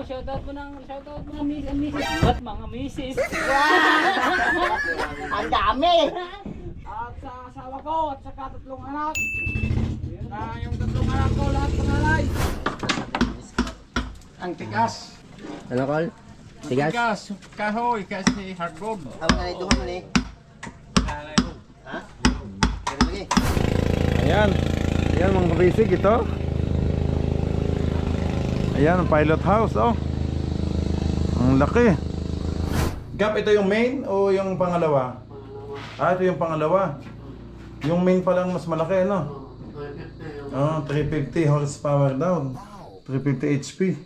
shoutout mo ng misis. Ba't mga misis? Ang dami! At sa asawa ko at saka tatlong anak. Na yung tatlong anak ko lahat pangalay. Ang tigas. Ano, Col? Tigas? Tigas, kahoy kasi hardwood. Ang mga ito mo ni. Ha? Pero lagi. Ayan. Ayan mga kabisig ito. Ayan ang pilot house, oh. Ang laki. Gap, ito yung main o yung pangalawa? Ah, ito yung pangalawa. Yung main pa lang mas malaki, no? Oh, 350 horsepower down. 350 HP.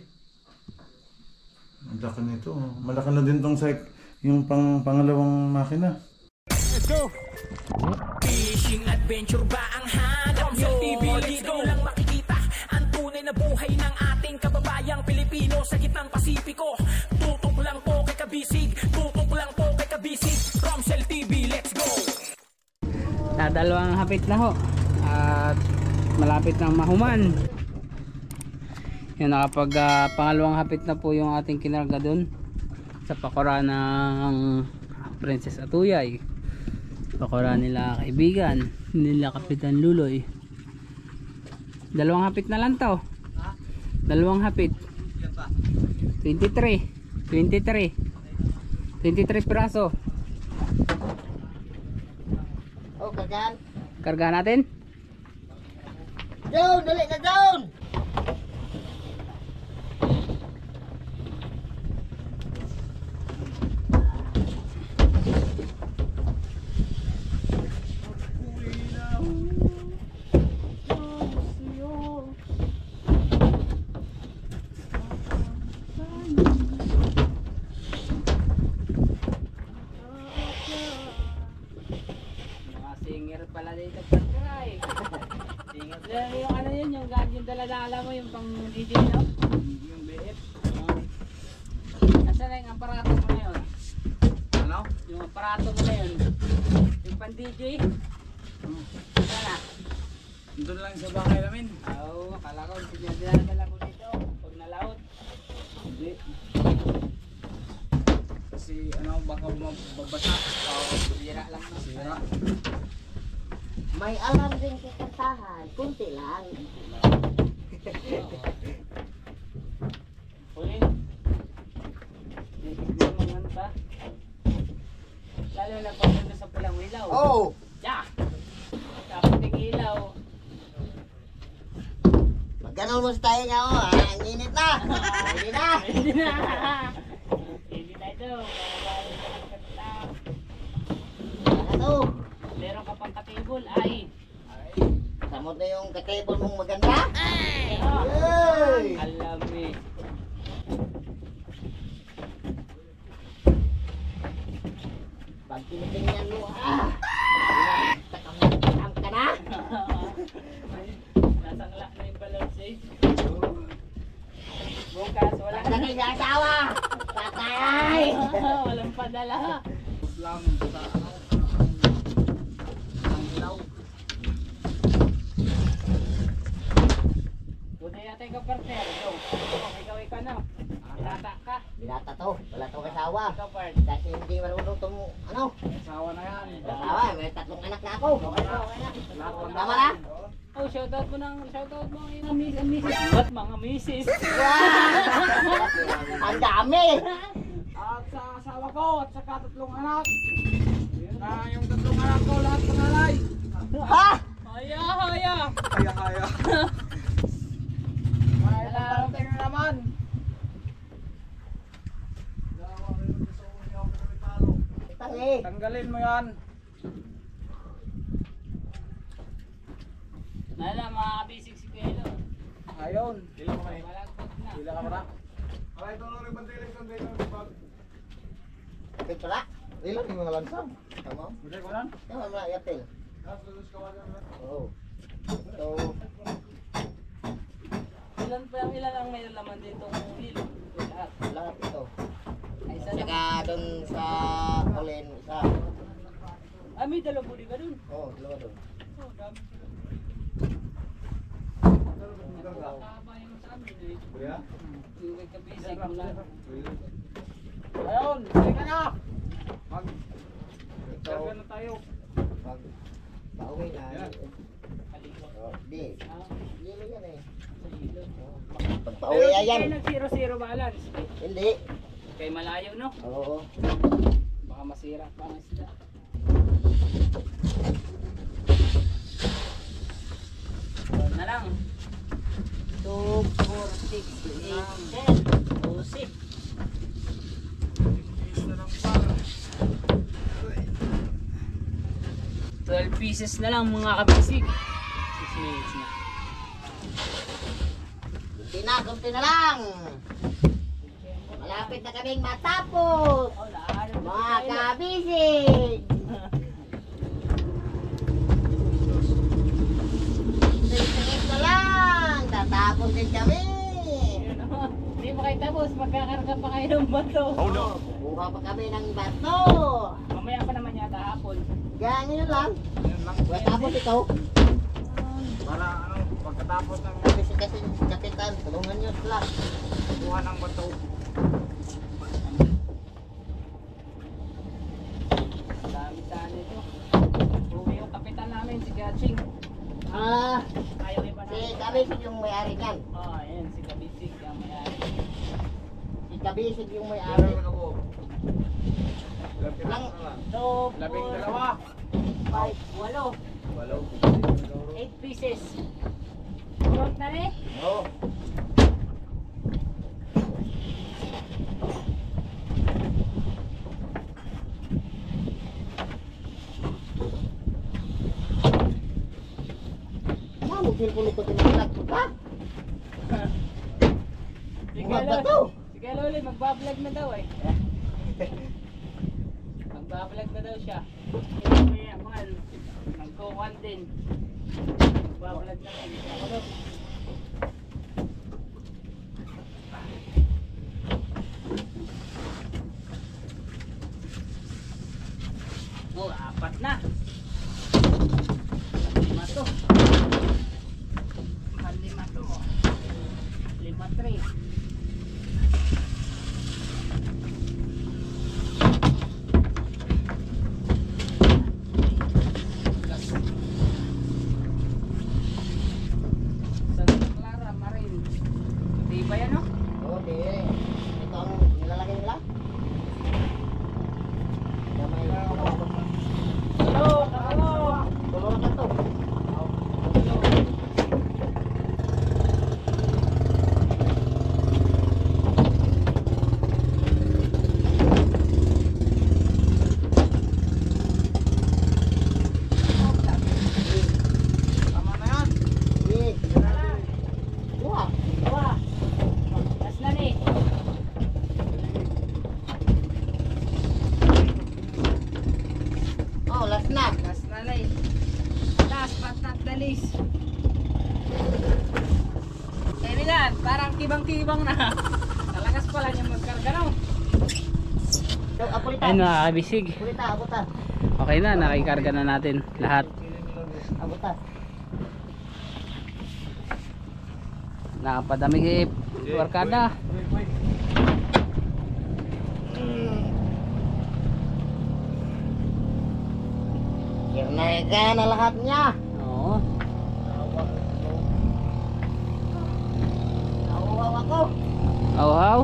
Ang laki nito. Malaki na din tong yung pangalawang makina. Let's go! Fishing adventure ba ang hanap nyo? TV, let's go! Lang makikita ang tunay na buhay ng ating kababayang Pilipino sa gitnang Pasipiko. Tutok lang po kay Kabisig, tutok lang po kay Kabisig. Romsel TV, let's go! Dalawang hapit na ho. At malapit na mahuman. Yan, nakapag pangalawang hapit na po yung ating kinarga dun sa pakura ng Princess Atuyay. Pakura nila kaibigan nila Kapitan Luloy. Dalawang hapit na lang to. Dalawang hapit. 23 piraso. Oh, kargaan. Karga natin. Down! Dali na down! Singer pala dito pagkay. Singer. Yung ano yun, yung dala-dala mo, yung pang DJ, no? Yung BF. Asa na yung aparato mo na yun? Ano? Yung aparato mo na yun. Yung pang DJ. Asa na? Doon lang sa bahay namin. Oo, akala ko, dinadala ko dito. Pag nalaot. Hindi. Kasi ano, baka mababasa. Oo, sira lang. Sira. May alam din kakantahan. Kunti lang. Ulit. Hindi mo manta. Lalo na pag sa pulang ilaw. Oh! Yeah! Tapos yung ilaw. Magganol mo sa tayo nga oh. Ang init na! Hindi na! Hindi na! Hindi na ito. Ano? Meron ka pang katibol ay. Samot na yung katable mong maganda? Ay! Yay! Alam eh. Pag tinitingnan mo, takam ka na? Nasangla na yung balance eh. Bukas, wala Ang laki na asawa! Patay! Walang padala. Lang sa ano, ang ilaw. Buti natin ka partner. Go. Ikaw na. Binata ka. Binata to, wala tong asawa. Ikaw part. Kasi hindi marunong tong ano. Asawa na yan. Asawa, may tatlong anak na ako. Okay na. Tama na? Oh, shoutout mo yung misis. Ba't mga misis? Ang dami! At sa asawa ko at saka tatlong anak. Na yung tatlong anak ko lahat pangalay. Ha? Haya! Haya. May paparating na naman. Tangi! Tanggalin mo yan. Nala, mga kabisig si Kuelo. Ayun. Dila ka Malagpot na. Dila ka na. Ito pala? Ilan yung mga lansang? Tama? Bili ko lang. Tama mga yatil. Oo. So, Ilan ang may laman dito ng hilo? Lahat. lahat ito. Ay, isa Saka doon sa Colin, isa. Ah, may dalawang buli ka dun. Oo, dalawa doon. Oh, dami sila. Nakakaba yung sa amin eh. Yung kabisig mo lang. Ayun, halika na. Karga na tayo. Pauwi na. Di. Yelo yan eh. Pag pauwi Pero yan. hindi kayo nag 0-0 balance. Hindi. Kay malayo no? Oo. Baka masira pa ang isda. Yun na lang. 2, 4, 6, 8, 10. Pusi. 12 pieces na lang mga kabisig. 6 minutes na. Kunti na lang. Malapit na kaming matapos. Oh, lahat. Mga kabisig. Tingin na lang. Tatapos din kami. Hindi mo kayo tapos, magkakarga pa kayo ng bato. Buha pa kami ng bato. Mamaya pa naman yata hapon. Ganyan lang. Tapos ikaw. Para ano, pagkatapos ng Kabisig kasi kapitan. Tulungan nyo sila. kuha ng bato. Dami-dami ito. Uwi yung kapitan namin, si Gaching. Ayaw iba Si namin. Kabisig yung may-ari niyan. Ayan, si Kabisig ang may-ari. Si Kabisig yung may-ari. Lang. So, 12. 8 pieces. Kurot na rin. Oo. Mungkin pun ikut tinatag ka. Sige, Buhat ba Lolo. to? Sige, Lolo, magbablog na daw eh. Magbablog na daw siya. Kaya man, nagkukuhan din. Magbablog na rin. Ako daw. Oh, 4 na. 5 to. 5 to. 5-3. Santa Clara, Marin. Di ba yan, no? Oh, di. Ito ang nilalagay nila. Damay. Hello, hello. Tulungan ka to. Tama na yan. Di. Buha. Wah. Last na ni. Oh, last na. Last na ni. Last but not the least. Kaibigan, parang kibang-kibang na. Talagas pala niya magkarga no. So, apulita. Ayun mga kabisig. Apulita, abutan. Okay na, nakikarga na natin lahat. Abutan. Nakapadami kay Barkada. Kirnaika na lahat niya. Oo. Nauhaw ako. Auhaw.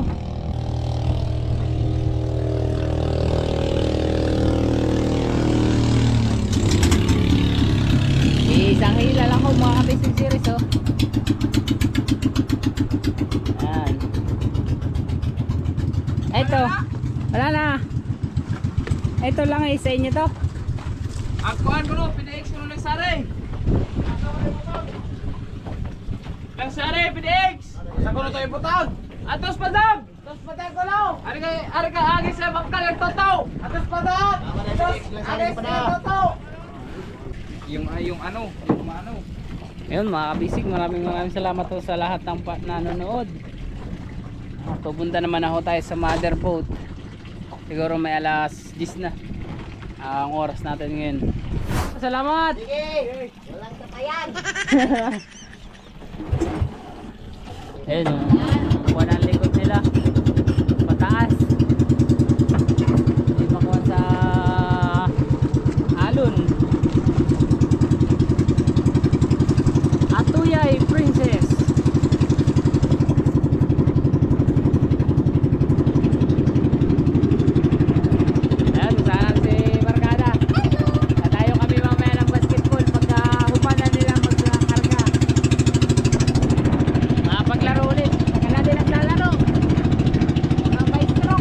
Isang hila lang ko mga kabisig series oh. Ayan. Ito. Wala na. Ito lang eh, sa inyo to. Ang kuhan ko no, PDX ko nung nagsari. Nagsari, PDX! Saan ko na tayo butag? Atos padag! Atos padag ko no! Ari ka agis sa bakal, nagtotaw! Atos padag! Atos agis sa nagtotaw! Yung ano. Ayun mga kabisig, maraming salamat po sa lahat ng nanonood. Pupunta naman ako tayo sa mother boat. Siguro may alas 10 na ang oras natin ngayon. Salamat! Sige. Walang kapayan. Ayun o, kuha ng likod nila pataas, hindi makuha sa alon. Atuyay Princess. Ayan, sana si Barkada. Tatayo kami mamaya ng basketball pagka humanan nila magkakarga. Makapaglaro ulit. Tagal natin naglalaro. Mga maestro.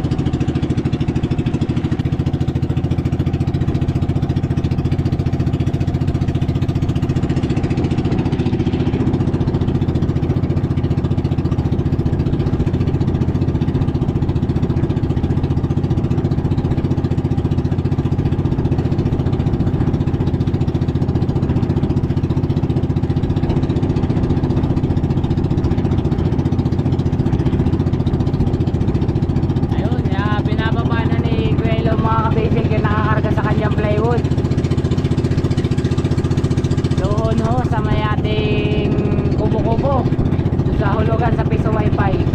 Ayun, binababa na ni Guelo mga kabisig yung nakakarga sa kanyang plywood. Doon ho sa may ating kubo-kubo, sa hulugan sa piso wifi.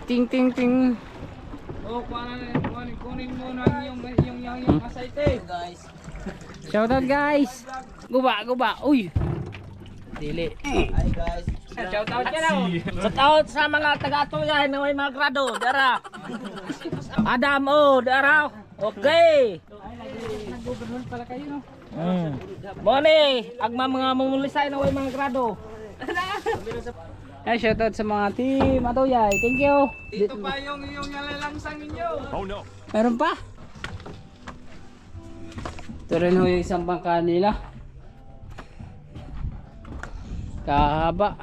Ting ting ting. Oh, kunin mo na yung aceite. Shoutout guys. Guba. Uy. Dili. Shout out ka lang. Shout out sa mga taga-Atuyay na may mga grado. Dara. Adam dara. Okay. Nag-government pala kayo no. Mone, agma mga mumulisay na may mga grado. Ay, shoutout sa mga team Atuyay. Thank you. Dito pa yung yalalangsang ninyo. Meron pa? Ito rin ho yung isang bangka nila. Kahaba.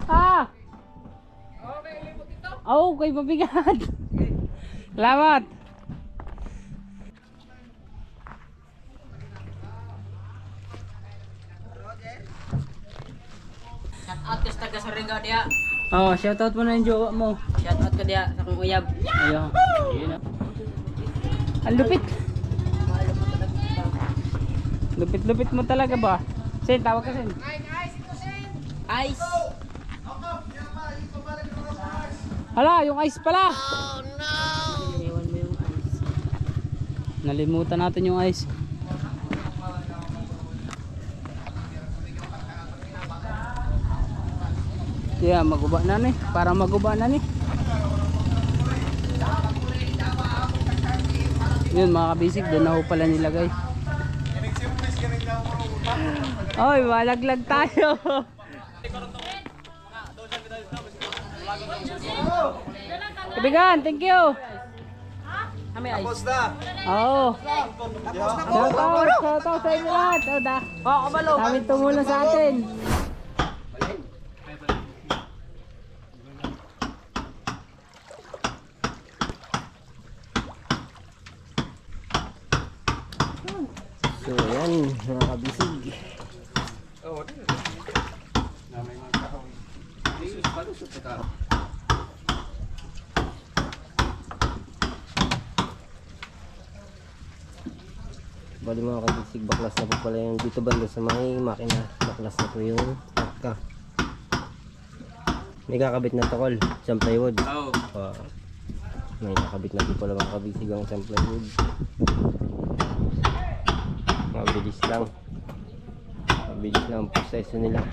Ah! Oh, kay mabigat. Salamat. Shoutout ka sa taga Surigao dia. Oh, shoutout mo na yung jowa mo. Shoutout ka dia sa kong uyab. Ayun. Ayun na. Ang lupit. Lupit-lupit mo talaga ba? Sen, tawag ka Sen. Ice. Hala, yung ice pala. Oh no. Iniwan mo yung ice. Nalimutan natin yung ice. Kaya maguba na ni. Para maguba na ni. Yun mga kabisig, doon na ho pala nilagay. Oy, malaglag tayo. Kaibigan, thank you. Tapos na. Oo. Shoutout sa inyo lahat. Daming tumulong sa atin. So yan, mga kabisig. Bali mga kabisig, baklas na po pala yung dito banda sa may makina. Baklas na po yung pagka. May kakabit na takol, isang plywood. May nakabit na po pala mga kabisig ang isang plywood. Mabilis lang. Mabilis lang ang proseso nila.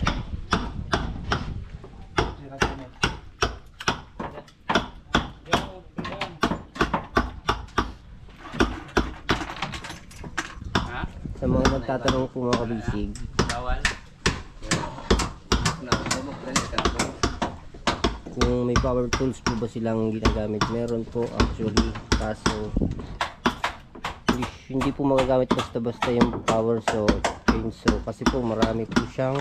Sa mga nagtatanong po mga kabisig, kung may power tools po ba silang ginagamit, meron po actually, kaso hindi po magagamit basta-basta yung power saw, chainsaw, kasi po marami po siyang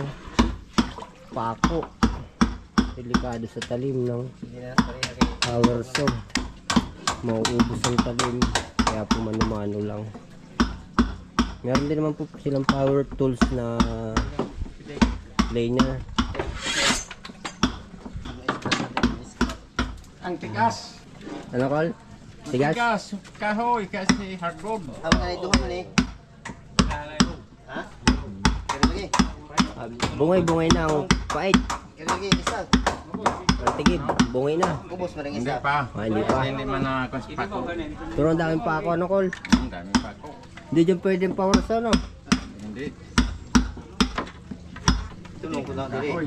pako, delikado sa talim ng power saw, mauubos ang talim. Kaya po mano-mano lang. Meron din naman po silang power tools na planer. Ang tigas. Ano, Col? Tigas? Tigas. Kahoy kasi hardwood. Tama na ito man eh. Ha? Kaya lagi. Bungay-bungay na ang pait. Kaya lagi, isa. Ang tigib, bungay na. Ubos mo rin Hindi isa. pa. Hindi pa. Hindi man na konspako. Pero ang daming pa ako, ano, Col? Ang dami pa ako. Hindi dyan pwedeng power sa, no? Hindi. Tulong ko lang dili. Kahoy.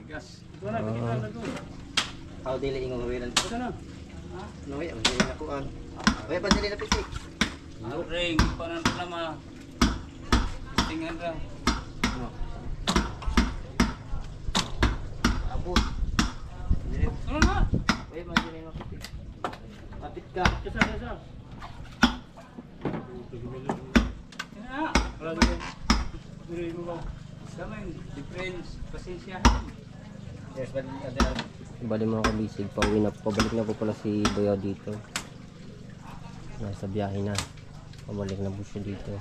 Tigas. How dili ingong wiran. No, ya, dili na ko an. Oy, pa dili na pitik. Ring, paano naman? Tingnan ra. Abot. Ano na? Oy, pa dili na pitik. Kapit ka. Gamay, difference, pasensya. Yes, but Bali mga kabisig, pauwi na, pabalik na po pala si Boyaw dito. Nasa biyahe na. Pabalik na po siya dito.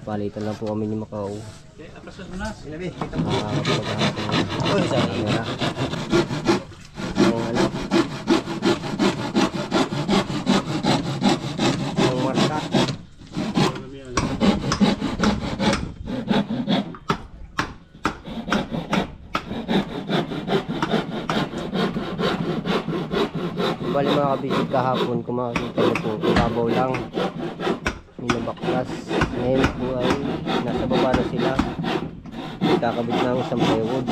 Palitan lang po kami ni Macau. Okay, aplasos mo na. sinabi. Pagkakataon Oy, sa camera. Ang ano? Ang marka. Bali mga kabisig, kahapon kung makikita niyo po, ibabaw lang, minabaklas. Ngayon po ay nasa baba na sila, kakabit ng isang plywood.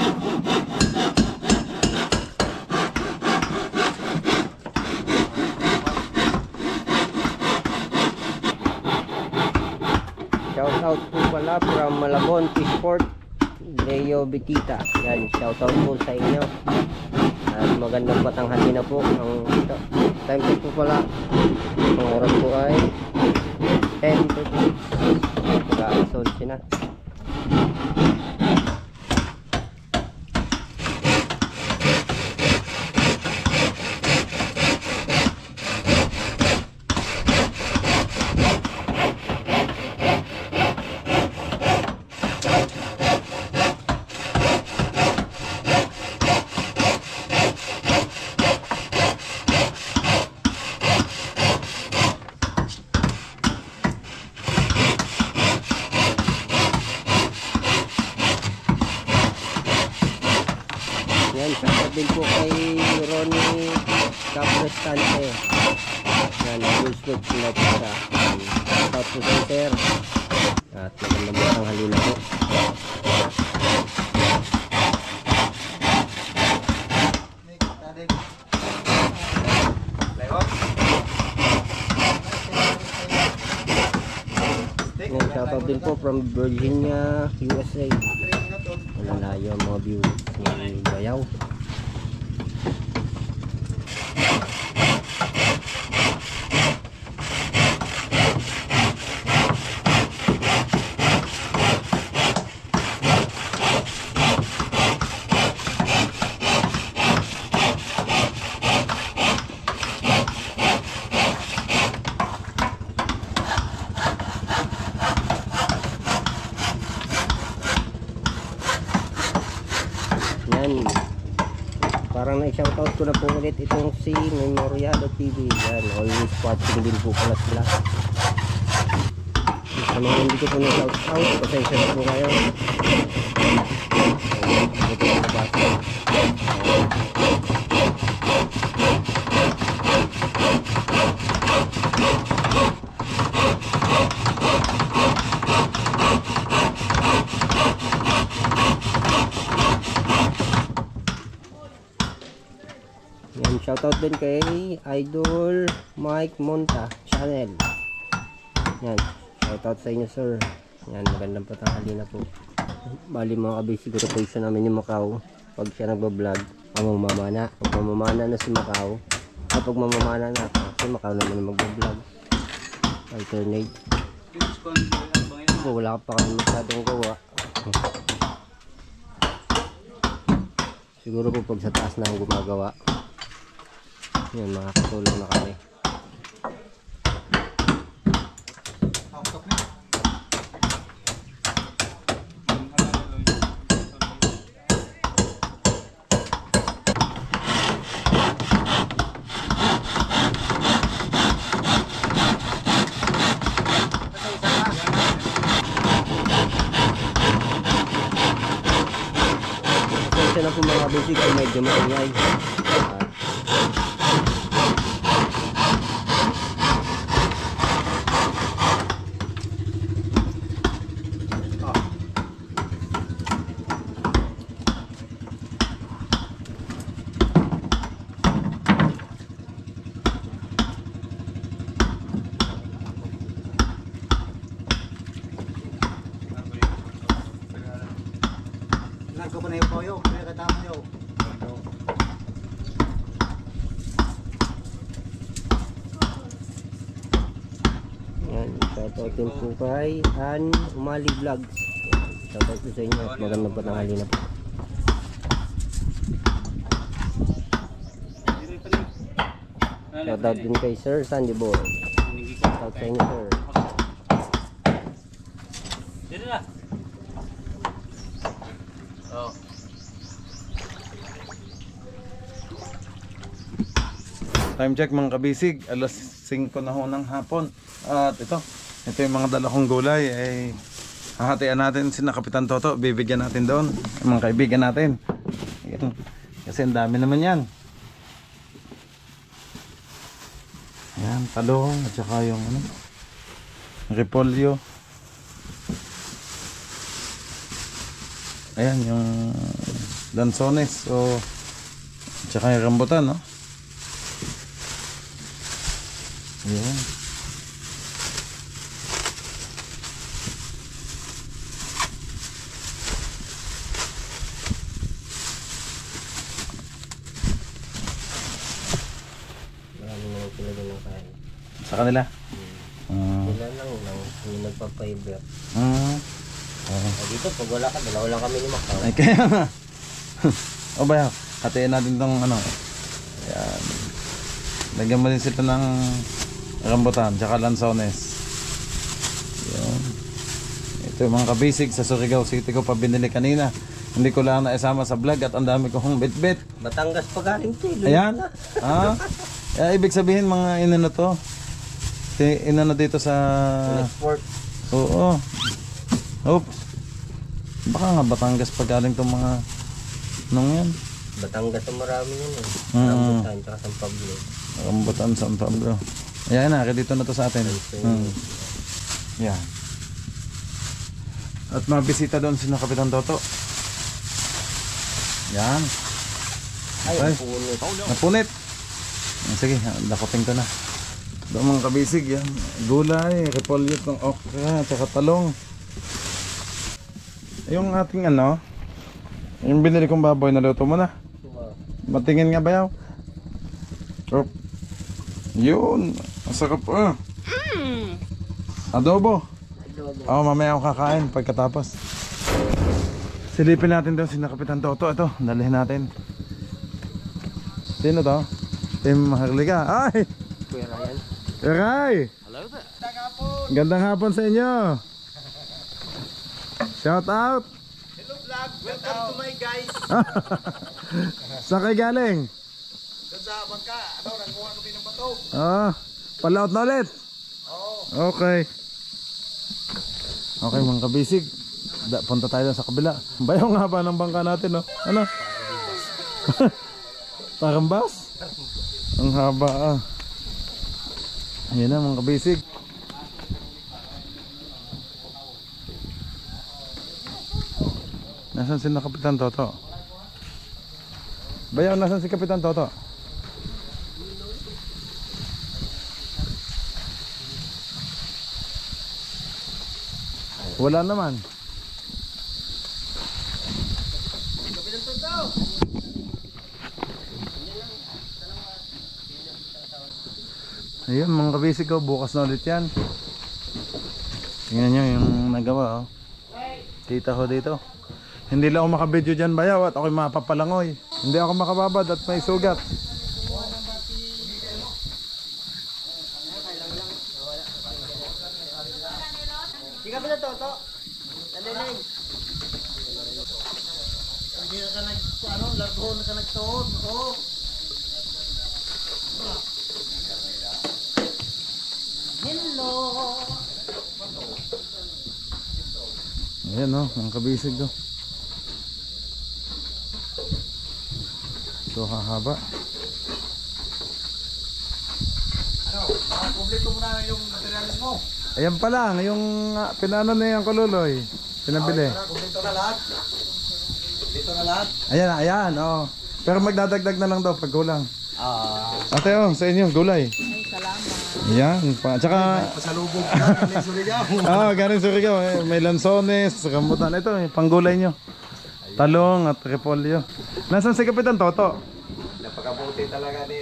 Shout out po pala from Malabon Fishport, Leo Betita. Yan, shout out po sa inyo. At magandang patanghali na po ang time check po pala. Ang oras po ay 10:36. Mag-aasol sila. Yan, shoutout din po kay Ronnie Caprestante. Yan, Facebook sila po siya. Shoutout po sa sir. At magandang batang halina po. Yan, shoutout din po from Virginia, USA. Malalayo ang mga viewers ni Bayaw. Yan. Parang na-shoutout ko na po ulit itong si Memoriado TV. Yan, always watching din po pala sila. Sa mga hindi ko po na-shoutout, pasensya na po kayo. Ito po basta. Yan, shoutout din kay Idol Mike Monta Channel. Yan, shoutout sa inyo sir. Yan, magandang patanghali na po. Bali mga kabisi ko po siya namin ni Macau. Pag siya nagbablog, mamamana. Pag mamamana na si Macau, kapag mamamana na ako, si Macau naman magbablog. Alternate. Wala pa kami masyadong gawa. Siguro po pag sa taas na ang gumagawa. Yan, makakatulong na kami. na po mga kabisig ay medyo maingay. Nagko pa na yung toyo, kaya katama nyo. Yan, shoutout din po kay Han Umali Vlogs. Shoutout po sa inyo at magandang patanghali na po. Shoutout din kay Sir Sandy Boy. Shoutout sa inyo, sir. Dito na. Oh. Time check mga kabisig, alas 5 na ho ng hapon. At ito yung mga dala kong gulay ay hahatian natin si Kapitan Toto, bibigyan natin doon ang mga kaibigan natin. Ayan. Kasi ang dami naman yan. Ayan, talong at saka yung repolyo. Ayan yung lansones o at saka yung rambutan, no? Ayan. Marami naman sila din ng kain. Sa kanila? Sila lang yung nagpa-fiber. Dito pag wala ka, dalawa lang kami ni Macau. Ay kaya nga. O ba, hatiin natin tong ayan. Lagyan mo din sila ng rambutan tsaka lansones. Yan. Ito yung mga kabisig sa Surigao City ko pa binili kanina. Hindi ko lang naisama sa vlog at ang dami kong bit-bit. Batangas pa galing to. Ayan. Ibig sabihin mga inano to. Inano dito sa Export. Oo. Oops. Baka nga Batangas pa galing tong mga nung yan. Batangas ang marami yun eh. Rambutan tsaka San Pablo. Rambutan San Pablo. Ayan na, dito na to sa atin. Yan. At mabisita doon si Kapitan Toto. Yan. Ay, punit. Napunit. Sige, dakotin ko na. Doon mga kabisig yan. Gulay, repolyo ng okra, tsaka talong. Yung ating yung binili kong baboy, naluto mo na. Matingin nga bayaw. Oh. Yun, masarap Adobo. Mamaya ako kakain pagkatapos. Silipin natin doon si Kapitan Toto. Ito, dalhin natin. Sino to? Tim Harlika. Ay! Kuya Ryan. Eray! Hello there. Gandang hapon sa inyo. Shout out. Hello vlog, welcome to my guys. Saan kayo galing? Doon sa bangka, nagkuha kami ng bato. Palaot na ulit? Oo. Okay. Okay mga kabisig, punta tayo sa kabila. Bayaw nga ba ng bangka natin, no? Ano? Parang bus? Ang haba Ayan na mga kabisig. Nasaan si Kapitan Toto? Bayaw, nasaan si Kapitan Toto? Wala naman. Ayun mga kabisig ko, bukas na ulit yan. Tingnan nyo yung nagawa Kita ko dito. Hindi lang ako makabidyo dyan bayaw at ako'y mapapalangoy. Hindi ako makababad at may sugat. Di ka pala Toto? Nalilig. Hindi ka largo na ka nagtuon. Hello. Ayan mga kabisig So hahaba. Kompleto mo na yung materialis mo. Ayan pa lang, yung pinano na yung kululoy. Pinabili. Kompleto na lahat. Kompleto na lahat. Ayan, ayan, oh. Pero magdadagdag na lang daw pag kulang. Ate, oh, sa inyo, gulay. Ay, salamat. Ayan, tsaka... Pasalubog ka na ng Surigao. Galing Surigao, may lansones, rambutan. Ito, panggulay nyo. Talong at repolyo. Nasaan si Kapitan Toto? Napakabuti talaga ni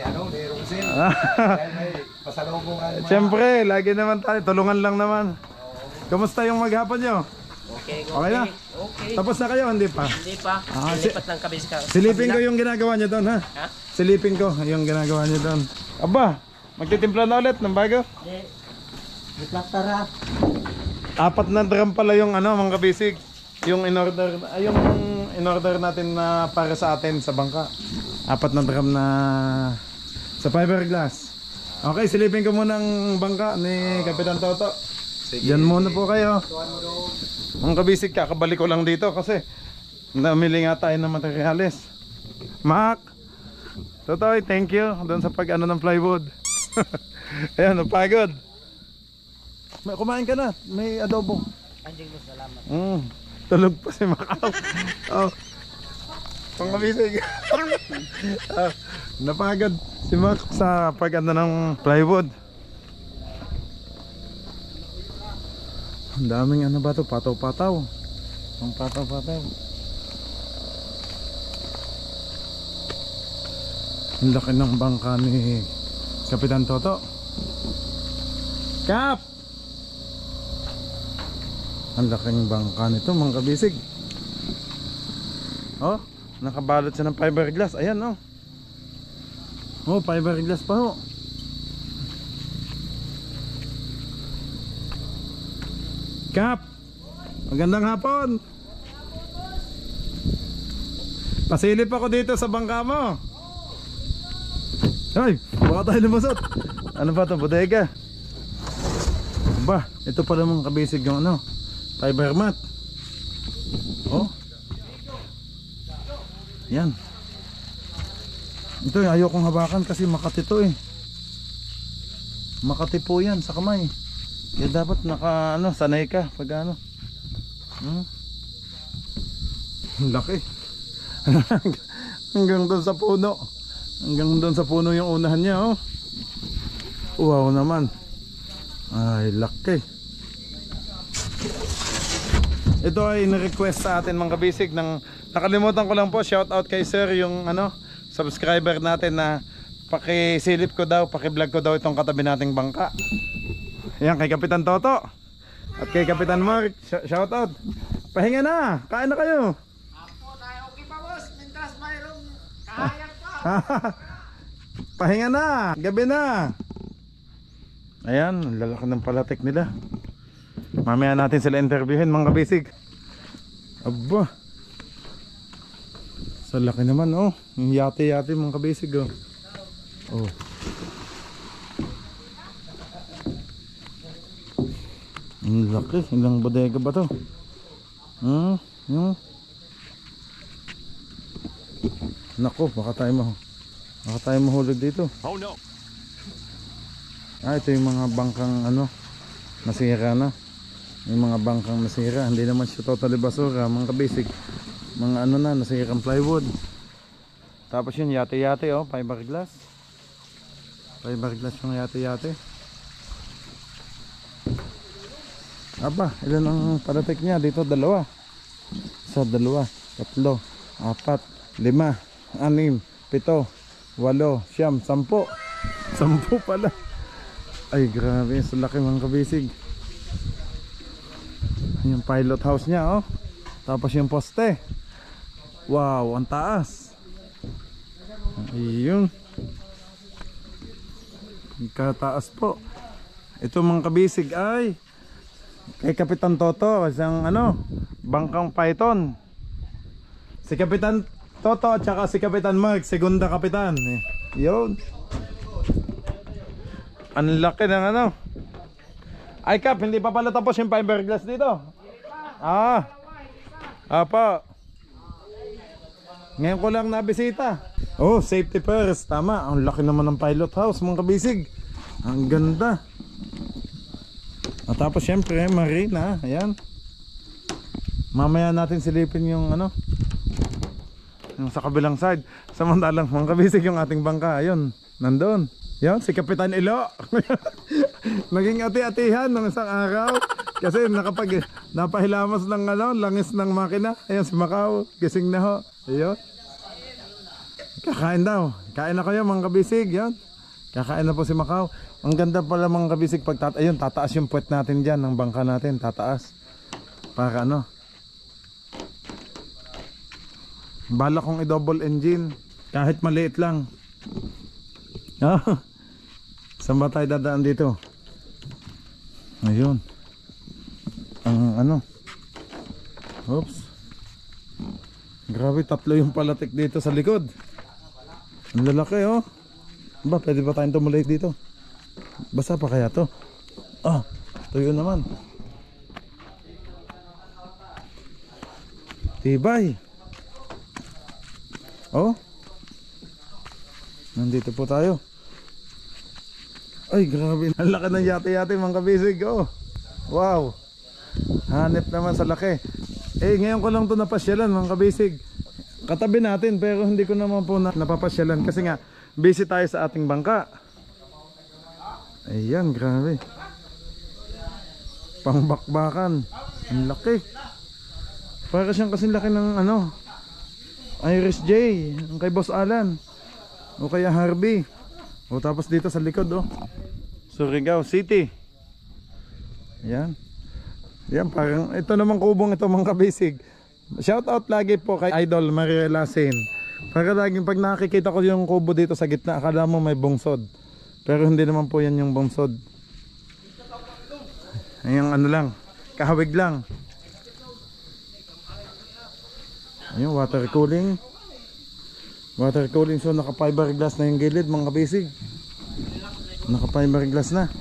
Rusil. Dahil may pasalubong ang Siyempre, lagi naman tayo, tulungan lang naman. Kamusta yung maghapon nyo? Okay, Okay na? Okay. Tapos na kayo, hindi pa? Hindi pa. Lipat ng kabis ka. Silipin ko yung ginagawa nyo doon, ha? Ha? Silipin ko yung ginagawa nyo doon. Aba, magtitimpla na ulit ng bago? Tara. 4 na drum pala yung mga kabisig. Yung in-order natin na para sa atin sa bangka. 4 na drum na sa fiberglass. Okay, silipin ko muna ang bangka ni Kapitan Toto. Diyan muna po kayo. Mga kabisig, kakabalik ko lang dito kasi namili nga tayo ng materials. Mac, Totoy, thank you doon sa pag-ano ng plywood. Ayan, napagod. Kumain ka na, may adobo. Anjing mo, salamat. Tulog pa si Macau. Oh. Pangabisig. Napagod si Mac sa pag-ano ng plywood. Ang daming ano ba to? Pataw-pataw. Ang pataw-pataw. Ang laki ng bangka ni Kapitan Toto. Kap! Ang laking bangka nito mga kabisig. Oh, nakabalot siya ng fiberglass. Ayan oh. Oh, fiberglass pa ho. Kap! Magandang hapon! Pasilip ako dito sa bangka mo. Ay! Baka tayo lumusot. Ano ba ito? Bodega. Ba, ito pala mga kabisig yung fiber mat. Oh. Yan. Ito ayokong habakan kasi makati to eh. Makati po yan sa kamay. Kaya dapat sanay ka pag laki. Hanggang doon sa puno. Hanggang doon sa puno yung unahan niya oh. Wow naman. Ay laki. Ito ay na-request sa atin mga kabisig ng nakalimutan ko lang po, shout out kay sir yung subscriber natin na pakisilip ko daw, pakiblog ko daw itong katabi nating bangka. Ayan, kay Kapitan Toto at kay Kapitan Mark, shout out. Pahinga na, kain na kayo. Apo, okay pa boss, mintas mayroong kahayak pa. Pahinga na, gabi na. Ayan, lalaki ng palatik nila. Mamaya natin sila interviewin mga kabisig. Aba, sa laki naman oh. Yung yate-yate mga kabisig oh. Oh. Ang laki, ilang bodega ba to? Nako, baka tayo mahulog dito. Oh no. Ito yung mga bangkang nasira na. Yung mga bangkang nasira, hindi naman siya totally basura, mga kabisig. Mga nasirang plywood. Tapos yun, yate-yate oh, fiberglass. Fiberglass yung yate-yate. Aba, ilan ang paratik niya? Dito 2. 1, 2, 3, 4, 5, 6, 7, 8, 9, 10, 10 pala. Ay grabe, sa laki mga kabisig. Yung pilot house niya oh. Tapos yung poste. Wow, ang taas. Ayun. Kataas po. Ito mga kabisig ay kay Kapitan Toto, isang bangkang Python. Si Kapitan Toto at saka si Kapitan Mark, segunda kapitan. Yun. Ang laki ng Ay Kap, hindi pa pala tapos yung fiberglass dito. Apa. Ngayon ko lang nabisita. Oh, safety first. Tama. Ang laki naman ng pilot house, mga kabisig. Ang ganda. At tapos syempre, marina. Ayan. Mamaya natin silipin yung ano, yung sa kabilang side. Samantalang mga kabisig, yung ating bangka. Ayun, nandoon. Yan, si Kapitan Ilo. Naging ati-atihan ng isang araw. Kasi napahilamas ng ano, langis ng makina. Ayan si Macau, gising na ho. Ayun. Kakain daw. Kain na kayo mga kabisig. Yan. Kakain na po si Macau. Ang ganda pala mga kabisig pag ayun, tataas yung puwet natin dyan ng bangka natin. Tataas. Para ano. Bala kong i-double engine. Kahit maliit lang. Ah. Saan ba tayo dadaan dito? Ayun. Ang ano. Oops. Grabe, 3 yung palatik dito sa likod. Ang lalaki oh. Ba, pwede ba tayong tumuloy dito? Basa pa kaya to? Ah, tuyo naman. Tibay. Oh. Nandito po tayo. Ay, grabe. Ang laki ng yate-yate mga kabisig. Oh. Wow. Hanep naman sa laki. Eh, ngayon ko lang ito napasyalan mga kabisig. Katabi natin pero hindi ko naman po napapasyalan. Kasi nga, busy tayo sa ating bangka. Ayan, grabe. Pangbakbakan. Ang laki. Para siyang kasing laki ng ano, Iris J. Ang kay Boss Alan. O kaya Harvey. O tapos dito sa likod oh, Surigao City. Ayan. Ayan, parang ito namang kubong ito mga kabisig. Shout out lagi po kay Idol Mariela Sin. Para laging pag nakikita ko yung kubo dito sa gitna, akala mo may bungsod. Pero hindi naman po yan yung bungsod. Ayan ano lang, kahawig lang. Ayan, water cooling. Water cooling, so naka fiberglass na yung gilid mga kabisig. Naka fiberglass na.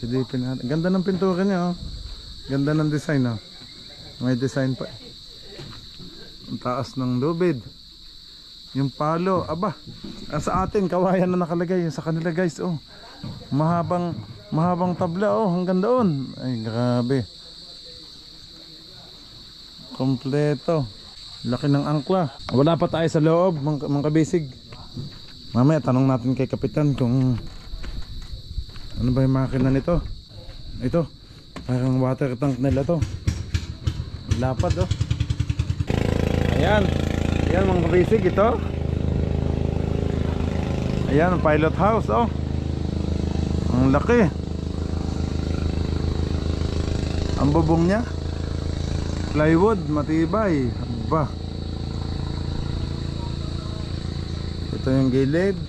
Silipin natin. Ganda ng pintura niya oh. Ganda ng design oh. May design pa. Ang taas ng lubid. Yung palo, aba. Sa atin kawayan na nakalagay. Sa kanila guys oh. Mahabang tabla oh, hanggang doon. Ay grabe. Kompleto. Laki ng angkla. Wala pa tayo sa loob mga kabisig. Mamaya tanong natin kay Kapitan kung ano ba yung makina nito. Ito, parang water tank nila to. Lapad oh. Ayan. Ayan mga kabisig, ito. Ayan ang pilot house oh. Ang laki. Ang bubong niya plywood, matibay. Aba. Ito yung gilid.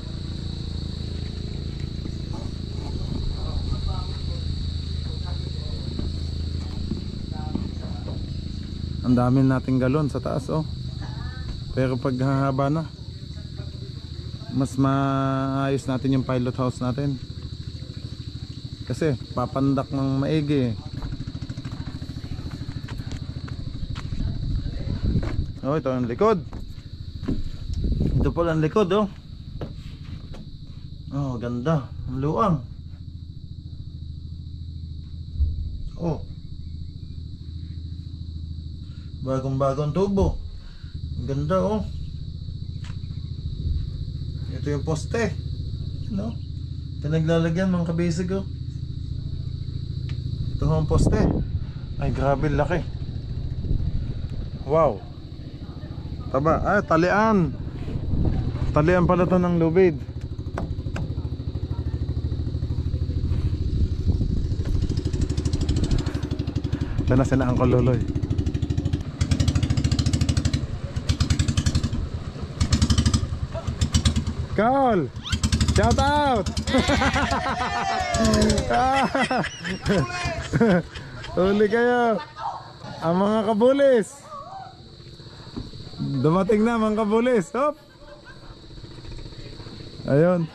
Ang dami nating galon sa taas oh. Pero pag hahaba na, mas maayos natin yung pilot house natin. Kasi papandak ng maigi eh. Oh, ito ang likod. Ito pala ang likod oh. Oh, ganda. Ang luang. Oh. Bagong-bagong tubo. Ang ganda oh. Ito yung poste. No? Ito naglalagyan mga kabisig oh. Ito ang poste. Ay grabe laki. Wow. Taba, talian. Talian pala to ng lubid. Ito na sina Uncle Loloy. Carl! Shout out! Huli kayo. Ang mga kabulis. Dumating na mga kabulis. Hop! Ayun.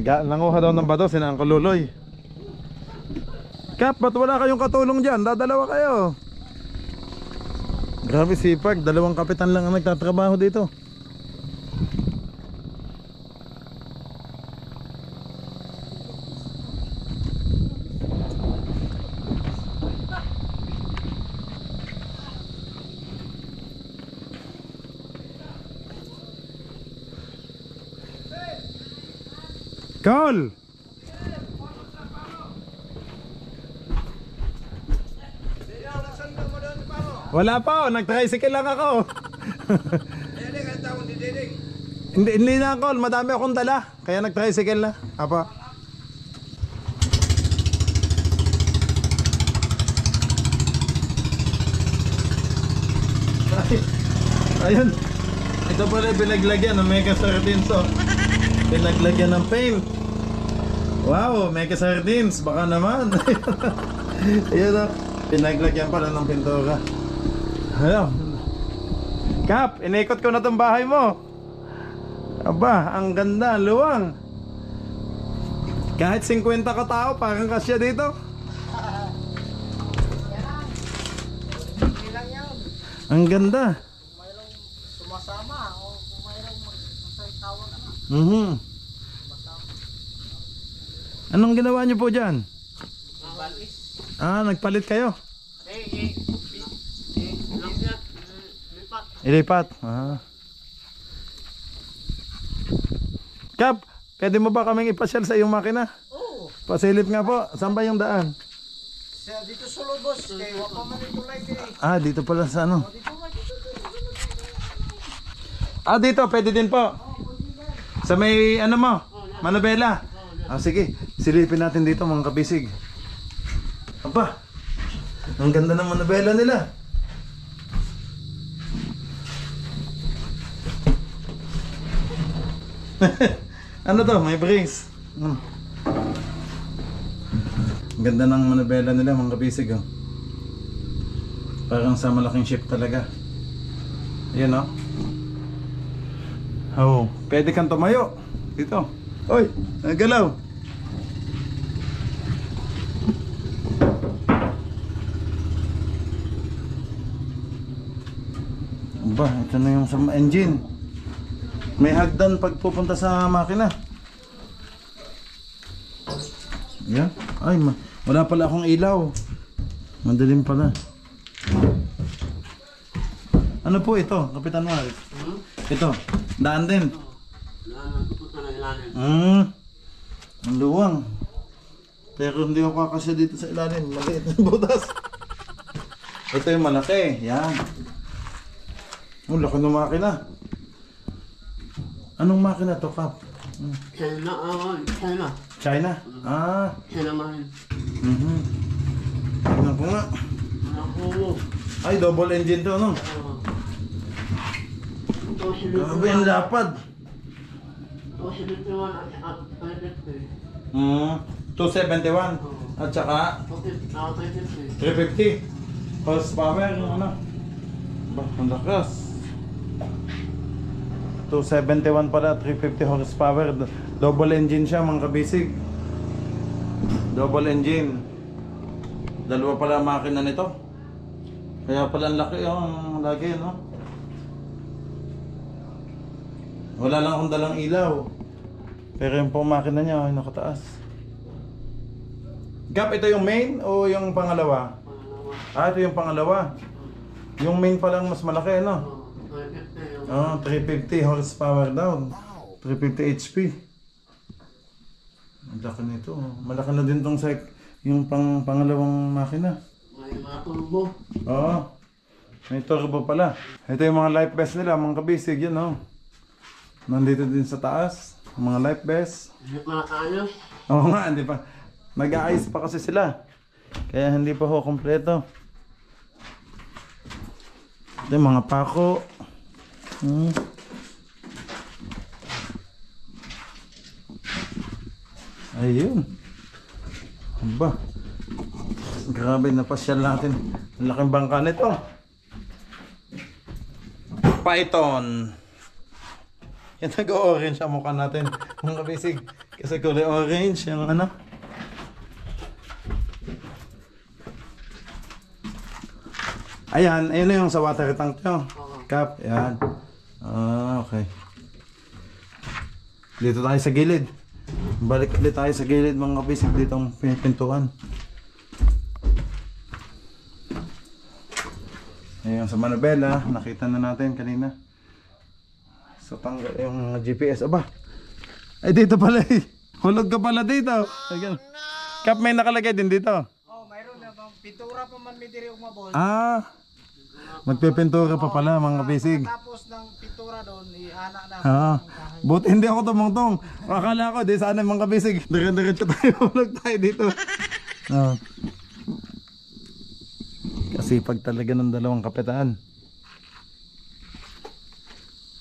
Nanguha daw ng bato sina Uncle Luloy. Kap, ba't wala kayong katulong dyan? Dadalawa kayo. Grabe sipag, 2 kapitan lang ang nagtatrabaho dito. Call! Wala pa, nag-tricycle lang ako. Hindi na ako, madami akong dala. Kaya nag-tricycle na. Apa. Ayun. Ito pala pinaglagyan ng Mega Sardines, oh. Pinaglagyan ng paint. Wow, Mega Sardines, baka naman. Ayun, oh. Pinaglagyan pala ng pintura. Ayun. Kap, inikot ko na tong bahay mo. Aba, ang ganda, luwang. Kahit 50 ka tao, parang kasya dito. Ang ganda. Mayroong sumasama o kung mayroong magsasawa ka na. Anong ginawa niyo po dyan? Nagpalit kayo? Ilipat. Kap, pwede mo ba kaming ipasyal sa iyong makina? Oo. Pasilip nga po. Saan ba yung daan? Dito sulod boss. Kaya wapa man ito like eh. Dito pala sa ano? Dito, pwede din po. Sa may ano mo? Manabela. Sige, silipin natin dito mga kabisig. Aba, ang ganda ng manabela nila. Ano to? May brace. Ang ganda ng manabela nila mga kabisig, oh. Parang sa malaking ship talaga. Ayan, oh. Oh, pwede kang tumayo dito. Oy, nagalaw. Aba, ito na yung sa engine. May hagdan pag pupunta sa makina. Yan. Ay, wala pala akong ilaw. Madilim pala. Ano po ito, Kapitan Maris? Ito, daan din. Ang luwang. Pero hindi ako kakasya dito sa ilalim. Maliit na butas. Ito yung malaki. Yan. Oh, laki ng makina. Anong makina to, Kap? China. China? China man. Tingnan ko nga. Ay, double engine to, no? Grabe, ang lapad. 271 at saka 350 horsepower, ano? Ba, ang lakas. 271 pala, 350 horsepower. Double engine siya mga kabisig. Double engine. Dalawa pala ang makina nito. Kaya pala ang laki, oh, ang lagi, no? Wala lang akong dalang ilaw. Pero yung pong makina niya ay nakataas. Gap, ito yung main o yung pangalawa? Ito yung pangalawa. Yung main pa lang mas malaki, no? 350 horsepower down. 350 HP. Ang laki nito. Malaki na din tong yung pangalawang makina. May mga turbo. Oo. May turbo pala. Ito yung mga life vest nila, mga kabisig, yun, no? Nandito din sa taas, mga life vest. Mga ayos. Oo nga, hindi pa. Nag-aayos pa kasi sila. Kaya hindi pa ho kompleto. Ito yung mga pako. Ayun. Aba. Grabe, napasyal natin. Ang laking bangka nito. Python. Yan, nag-orange ang mukha natin. Mga kabisig. Kasi kulay orange yung ano. Ayan, ayun na yung sa water tank nyo. Kap, ayan. Ah, okay. Dito tayo sa gilid. Balik ulit tayo sa gilid mga kabisig dito ang pintuan. Ayun sa Manabela, nakita na natin kanina. So tanggal yung GPS. Aba, ay dito pala eh. Hulog ka pala dito. Ayan. Kap, may nakalagay din dito. Oh, mayroon na bang pintura pa man may diri ug mabos. Ah, magpipintura pa pala mga kabisig. Tapos ng pintura doon, ihana na. Ah, buti hindi ako tumungtong. Akala ko, di sana mga kabisig. Dire-diretso tayo, hulog tayo dito. Ah. Kasi pag talaga ng dalawang kapitaan.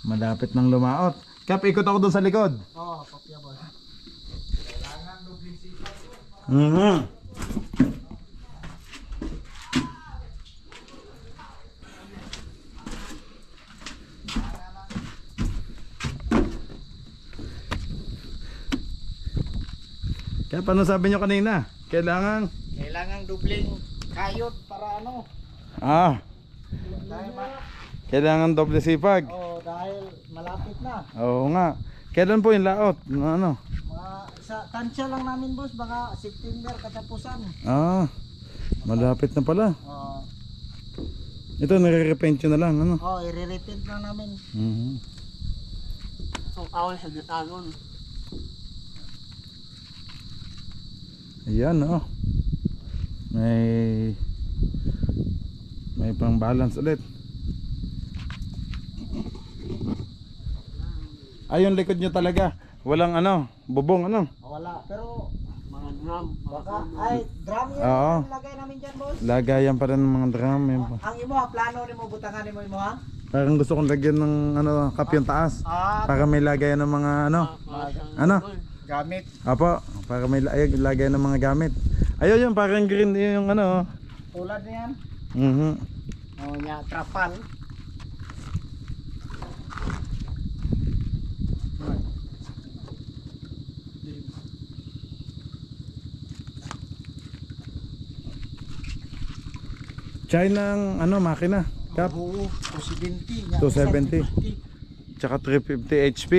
Malapit ng lumaot. Kap, ikot ako doon sa likod. Oh, kopya boss. Kaya paano sabi nyo kanina? Kailangan Dubling kayod para ano? Ah, Dahil kailangan doble sipag. dahil malapit na. Oo nga. Kailan po yung laot? Ano? Sa tansya lang namin boss, baka September katapusan. Ah, malapit na pala. Oh, Ito, nare-repaint nyo na lang. Ano? i-repeat na namin. Ang awal sa gitanon. Ayan, oh. May pang balance ulit. Ayun likod nyo talaga. Walang ano, bubong ano. Wala, pero Mga drum. baka drum yun Oo. ang lagay namin dyan boss. Lagayan pa rin ng mga drum. Yun pa. Ang imo plano nimo butangan nimo ha? Parang gusto kong lagyan ng ano, cup yung taas. Para may lagayan ng mga ano. Ano? Gamit. Apo, para may lagayan ng mga gamit. Ayun yun, parang green yung ano. Tulad niyan. Oh. Nya trapal. China ang ano, makina. Kap. Oo, 270. 270. Tsaka 350 HP.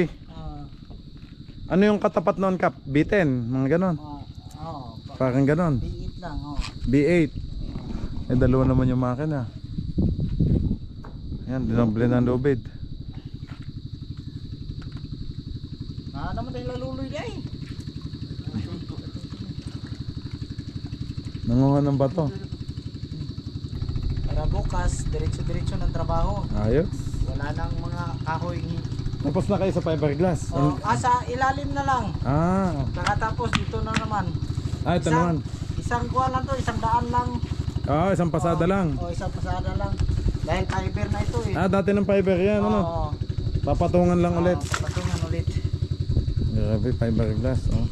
Ano yung katapat noon, Kap? B10, mga ganon. Parang ganon. B8 lang, B8. Eh, dalawa naman yung makina. Ayan, dinoble ng lubid. naman tayo laluloy di ay. Nangunga ng bato. Para bukas, diretso-diretso ng trabaho. Ayos. Wala nang mga kahoy. Tapos na kayo sa fiberglass. Sa ilalim na lang. Ah. Nakatapos dito na naman. Ah, ito naman. Isang kuha lang to, 100 lang. Ah, isang pasada lang. Isang pasada lang. Dahil fiber na ito eh. Ah, dati ng fiber yan, ano? Papatungan lang ulit. Patungan ulit. Grabe, fiberglass, oh.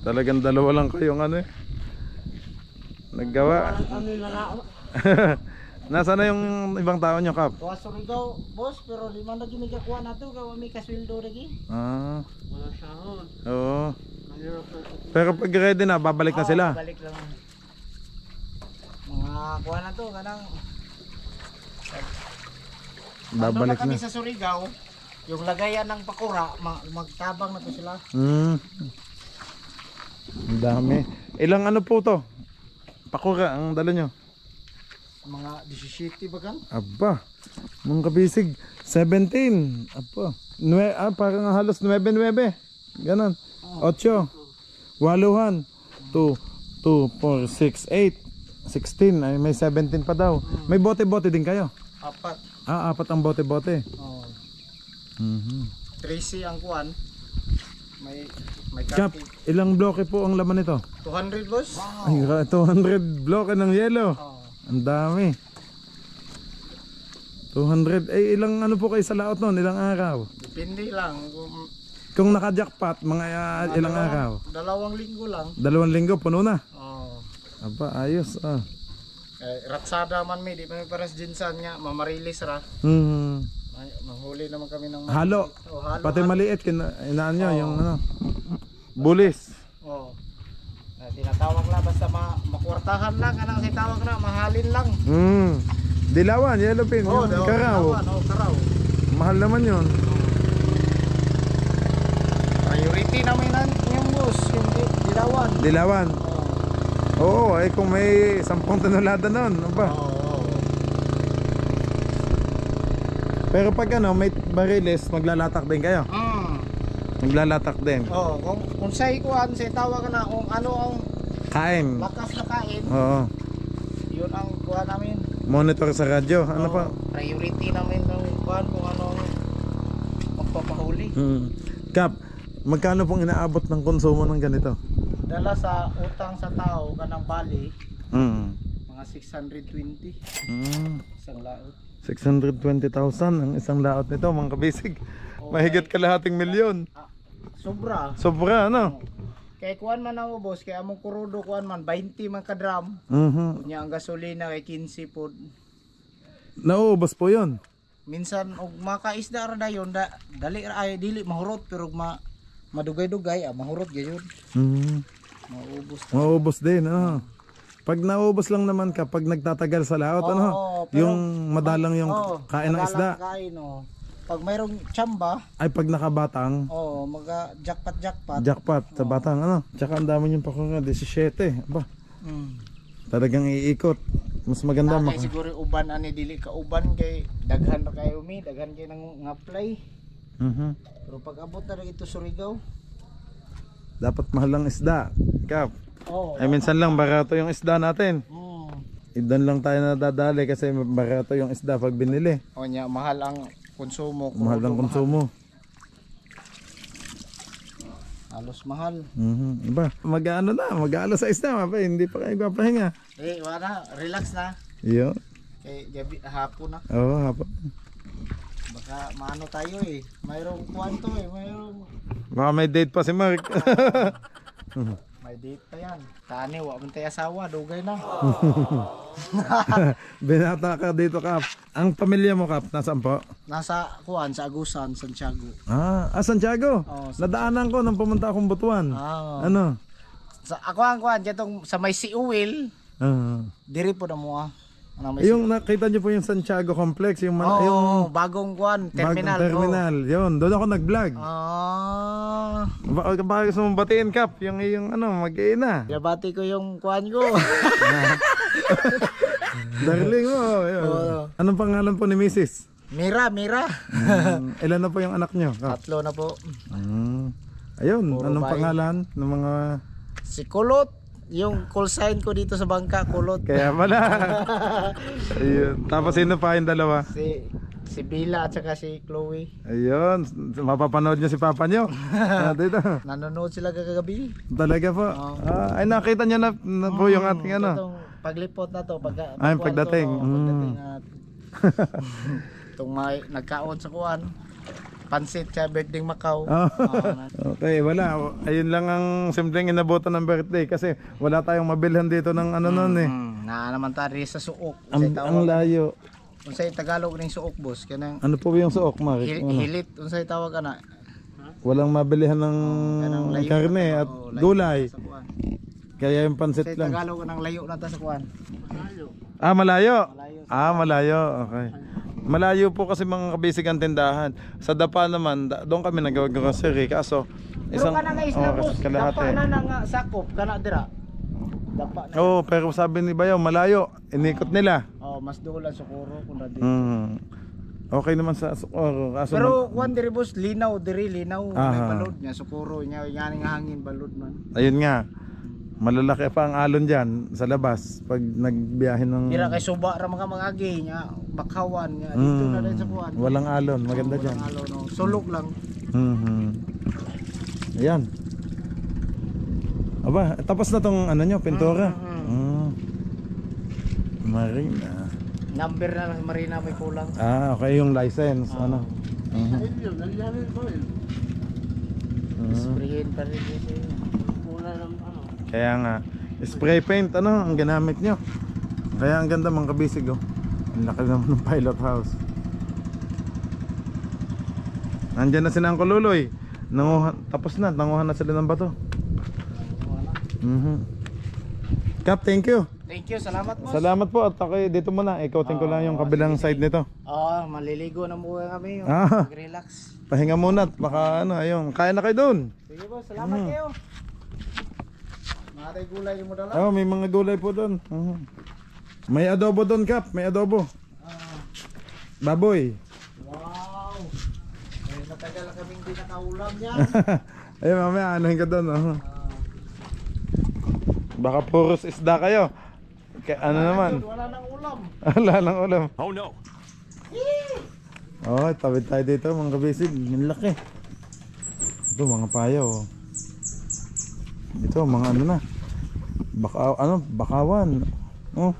Talagang dalawa lang kayong ano eh. Naggawa. Nasaan na yung ibang tao nyo, Kap? Kuha Surigao, boss, pero lima na ginagawa na to, gawa may kasweldo lagi. Ah. Wala sahod. Oo. Pero pag ready na, babalik na sila. Balik lang. Mga kuha na to, ganang. Babalik kami na. sa Surigao, yung lagayan ng pakura, magtabang na to sila. Ang dami. Ilang ano po to? Pakura ang dala nyo? Mga 17 bagan? Aba, mga kabisig, 17. Aba, parang halos 9-9. Ganon. 8. 8. 2, 4, 6, 8. 16. Ay, may 17 pa daw. May bote-bote din kayo? 4. Ah, 4 ang bote-bote. 13 ang kuwan. May Kap, ilang bloke po ang laman nito? 200 boss? Ay, 200 bloke ng yelo. Ang dami. 200. Eh, ilang ano po kayo sa laot nun? Ilang araw? Depende lang. Kung naka-jackpot, mga ilang araw? 2 linggo lang. 2 linggo, puno na. Oh. Aba, ayos. Ratsada man may, di pa may paras jinsan nga, mamarilis ra. Manghuli naman kami ng Halo. halo. Pati maliit, inaan nyo yung ano. Bulis. Oh. Na tinatawag lang basta makwartahan lang kanang say tawag na mahalin lang. Dilawan, yellowfin, yung karaw. Karaw. Mahal naman yun. Priority namin yung boss, yung dilawan. Dilawan. Oo, ay kung may 10 tonelada nun, ano ba? Pero pag ano, may bariles, maglalatak din kayo. Maglalatak din. Kung say kuan say tawag na kung ano ang Kain. lakas na kain, Oo. yun ang kuan namin. Monitor sa radyo. Ano pa? Priority namin ng kuan kung ano ang magpapahuli. Kap, magkano pong inaabot ng konsumo ng ganito? Dala sa utang sa tao kanang bali, mga 620 isang laot. 620,000 ang isang laot nito, mga kabisig. Mahigit kalahating milyon. Sobra. Sobra, ano? Kay kuan man ang ubos, kay among kurudo kuan man 20 man ka drum. Nya ang gasolina kay 15 pod. Nauubos po yun. Minsan og makaisda ra dayon dali ra ay dili mahurot pero madugay-dugay mahurot gyud. Maubos. Maubos din, ano? Pag naubos lang naman kapag nagtatagal sa laot, ano? Yung madalang yung kain ng isda. Kain, pag mayroong tsamba, ay pag nakabatang, maga jackpot. jackpot sa batang, ano? Tsaka ang dami yung pakura, 17. Aba, talagang iikot. Mas maganda Kay siguro uban ani dili ka uban kay daghan ra kayo daghan kay nang apply. Pero pag abot na ito Surigao, dapat mahal ang isda. Kap. Ay minsan lang barato yung isda natin. Idan lang tayo nadadali kasi barato yung isda pag binili. O nya mahal ang konsumo. Mahal ang konsumo. Halos mahal. Iba, mag-ano na, mag-aala sa isda, mabay, hindi pa kayo papahinga. Wala, relax na. Iyo. Kay gabi hapon na. Oo, hapon. Baka maano tayo mayroong kwanto mayroong Baka may date pa si Mark. may date pa yan. Tani, wa man tayo asawa, dugay na. Binata ka dito, Kap. Ang pamilya mo, Kap, nasaan po? Nasa kuan sa Agusan, Santiago. Santiago. Nadaanan ko nang pumunta akong Butuan. Ano? Sa ako ang kuan ditong sa may Siuwil. Diri po na mo Yung nakita niyo po yung Santiago Complex, yung yung bagong kuan terminal. Terminal. Yun, doon ako nag-vlog. Baka gusto mong batiin, Kap, yung ano, mag-iina. Yabati ko yung kuan ko. Darling mo. Anong pangalan po ni Mrs.? Mira. Ilan na po yung anak nyo? 3 na po. Ayun, Puro anong bahay. pangalan ng mga... Si Kulot. Yung call sign ko dito sa bangka, Kulot. Kaya pala. Ayun. Tapos sino pa yung dalawa? Si Bila at saka si Chloe. Ayun, mapapanood nyo si papa nyo. Dito. Nanonood sila kagabi. Talaga po. Ay nakita nyo na po yung ating ano. Itong paglipot na to, Ay, pagdating. Pagdating na. Itong nagkaon sa kuan. Pansit sa birthday Macau. Okay, wala. Ayun lang ang simpleng inabutan ng birthday kasi wala tayong mabilhan dito ng ano nun eh. Naman tayo sa suok. Ang layo. Unsay Tagalog ning suok, boss? Kanang Ano po yung suok, Mark? hilit, unsay tawag ana? Walang mabilihan ng karne at gulay. Kaya yung pansit Unsay lang. Tagalog ng layo na ta sa kuan. Malayo. Malayo. Okay. Malayo po kasi mga kabisig ang tindahan. Sa Dapa naman, doon kami nag-grocery. Kaso, isang oras kalahati. Dapa na nga sakop, kana dira. Dapa na. Oo, pero sabi ni Bayaw, malayo. Inikot nila. Mas doon Socorro kung na dito. Okay naman sa Socorro. Kaso Pero kuan diri boss, linaw. May balod niya, Socorro niya, yang hangin balod man. ayun nga. Malalaki pa ang alon dyan sa labas pag nagbiyahe ng... Dira kay suba ra mga agi niya, bakhawan niya. Dito na rin sa kuan. Walang alon, maganda dyan. Walang alon, sulok lang. Ayan. Aba, tapos na tong ano nyo, pintura. Marina. Number na lang Marina may kulang. Okay, yung license. Ano? Sprayin pa rin kasi. Wala lang Kaya nga, spray paint, ano, ang ginamit nyo. Kaya ang ganda mga kabisig, oh. Ang laki naman ng pilot house. Nandyan na si Nang Kululoy. Tapos na, nanguhan na sila ng bato. Kap, thank you. Thank you, salamat boss. Salamat po at ako dito muna. Ikotin ko lang yung kabilang side nito. Oo, maliligo na muna kami. Ah. Mag-relax. Pahinga muna at baka ano, ayun. Kaya na kayo doon. Sige boss, salamat kayo. Mga gulay mo dala. Oh, may mga gulay po doon. May adobo doon, Kap. May adobo. Baboy. Wow. Eh, matagal na kaming di nakaulam niya. Ayun, mamaya anuhin ka doon. Baka puros isda kayo. Ano naman? Wala nang ulam. Wala nang ulam. Oh no. Oh, tawid tayo dito mga kabisig. Ang laki. Ito mga payaw. Ito mga ano na. Bakawan. Oh.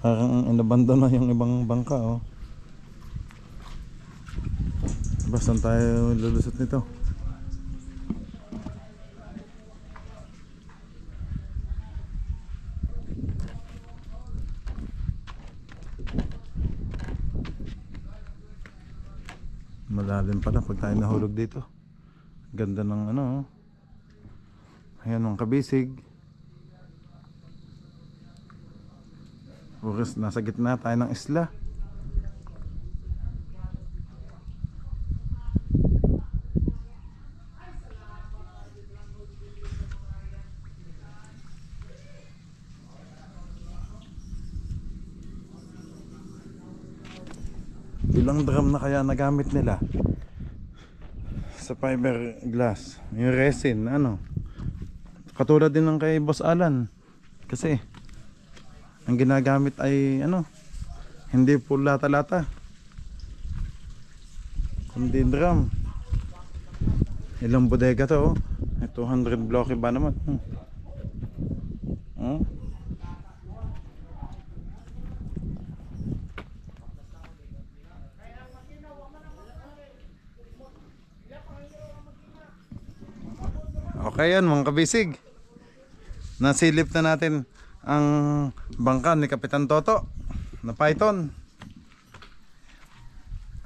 Parang inabando na yung ibang bangka, oh. Basta tayo lulusot nito. Malalim pala pag tayo nahulog dito. Ganda ng ano, oh. Ayan mga kabisig. Puros nasa gitna tayo ng isla. Ilang drum na kaya nagamit nila sa fiberglass, yung resin, ano, katulad din ng kay Boss Alan, kasi ang ginagamit ay ano, hindi po lata-lata kundi drum. Ilang bodega to, oh. 200 bloke ba naman, Okay yan mga kabisig. Nasilip na natin ang bangka ni Kapitan Toto na Python.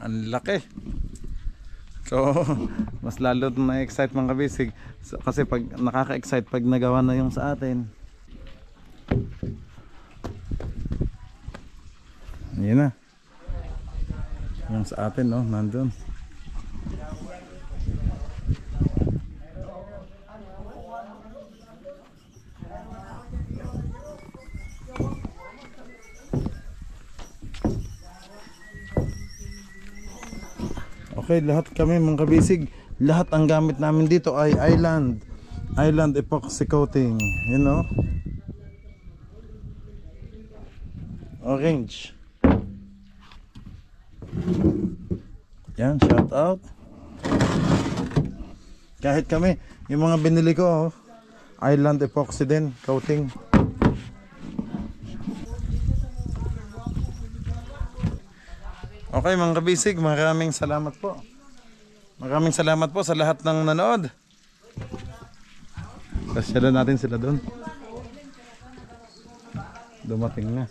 Ang laki. So mas lalo na-excite mga kabisig. So, kasi pag nakaka-excite pag nagawa na yung sa atin. Yan na. Yung sa atin, no, nandun. Okay, lahat kami mga kabisig, lahat ang gamit namin dito ay island epoxy coating, you know, orange. Yan, shout out. Kahit kami, yung mga binili ko, island epoxy din coating. Okay mga kabisig, maraming salamat po. Maraming salamat po sa lahat ng nanood. Pasyalan natin sila doon. Dumating na.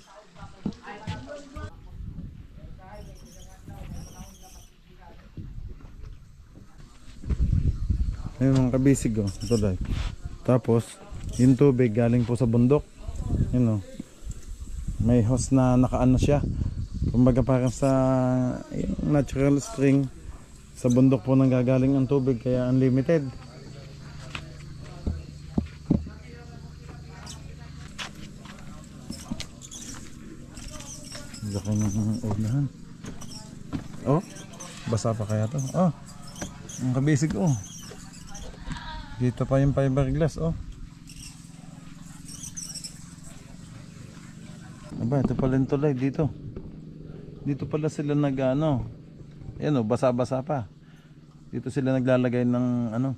Ayun mga kabisig, oh. Ito dahil. Tapos, yung tubig galing po sa bundok. Yun, oh. May hose na nakaano siya. Kumbaga parang sa natural spring, sa bundok po nang gagaling ang tubig, kaya unlimited. Laki ng unahan. Oh, basa pa kaya to? Oh, ang kabisig, oh. Dito pa yung fiberglass, oh. Aba, ito pala yung tulay dito. Dito pala sila nag-ano. Ayan, oh, basa-basa pa. Dito sila naglalagay ng ano,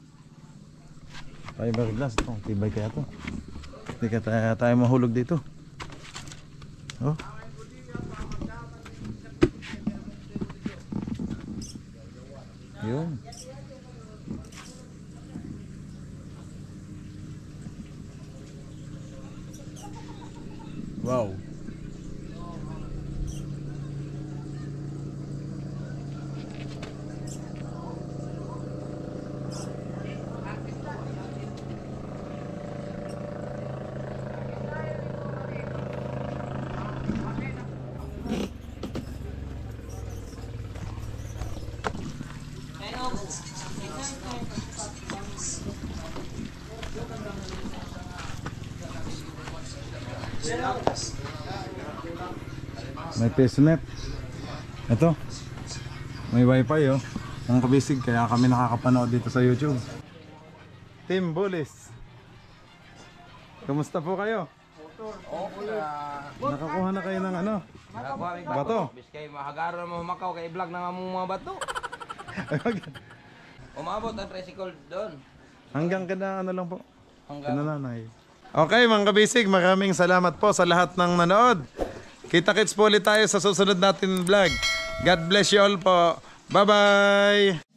fiberglass. Oh, tibay kaya to. Hindi kaya tayo mahulog dito. Oh. Yun. Wow. May PesoNet. Ito. May wifi oh. Ang kabisig kaya kami nakakapanood dito sa YouTube. Team Bullies. Kamusta po kayo? Nakakuha na kayo ng ano? Bato. Biskay mahagaro mo makaw kay vlog na nga mong mga bato. Umabot ang tricycle doon. Hanggang kada ano lang po. Kinananay. Okay mga kabisig, maraming salamat po sa lahat ng nanood. Kita-kits po ulit tayo sa susunod natin vlog. God bless you all po. Bye-bye!